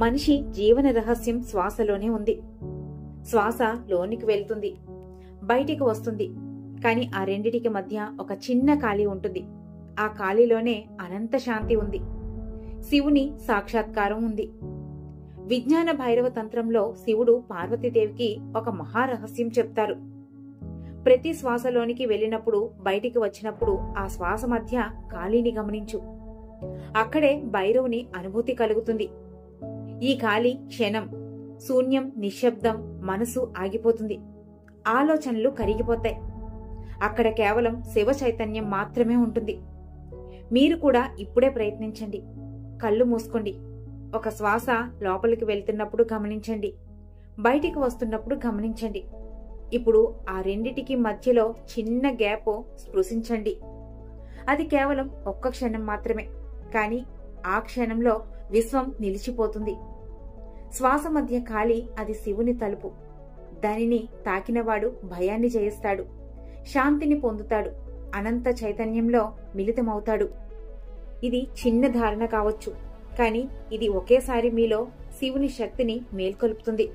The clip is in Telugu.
మనిషి జీవన రహస్యం శ్వాసలోనే ఉంది. శ్వాస లోనికి వెళ్తుంది, బయటికి వస్తుంది. కాని ఆ రెండిటికి మధ్య ఒక చిన్న ఖాళీ ఉంటుంది. ఆ ఖాళీలోనే అనంత శాంతి ఉంది. శివుని సాక్షాత్కారం ఉంది. విజ్ఞాన భైరవ తంత్రంలో శివుడు పార్వతీదేవికి ఒక మహారహస్యం చెప్తారు. ప్రతి శ్వాసలోనికి వెళ్ళినప్పుడు బయటికి వచ్చినప్పుడు ఆ శ్వాస మధ్య ఖాళీని గమనించు. అక్కడే భైరవుని అనుభూతి కలుగుతుంది. ఈ ఖాళీ క్షణం, శూన్యం, నిశ్శబ్దం. మనసు ఆగిపోతుంది, ఆలోచనలు కరిగిపోతాయి. అక్కడ కేవలం శివ చైతన్యం మాత్రమే ఉంటుంది. మీరు కూడా ఇప్పుడే ప్రయత్నించండి. కళ్ళు మూసుకోండి. ఒక శ్వాస లోపలికి వెళ్తున్నప్పుడు గమనించండి, బయటికి వస్తున్నప్పుడు గమనించండి. ఇప్పుడు ఆ రెండిటికి మధ్యలో చిన్న గ్యాప్ స్పృశించండి. అది కేవలం ఒక్క క్షణం మాత్రమే, కానీ ఆ క్షణంలో విశ్వం నిలిచిపోతుంది. శ్వాస మధ్య ఖాళీ అది శివుని తలుపు. దానిని తాకినవాడు భయాన్ని జయిస్తాడు, శాంతిని పొందుతాడు, అనంత చైతన్యంలో మిళితమవుతాడు. ఇది చిన్న ధారణ కావచ్చు, కానీ ఇది ఒకేసారి మీలో శివుని శక్తిని మేల్కొల్పుతుంది.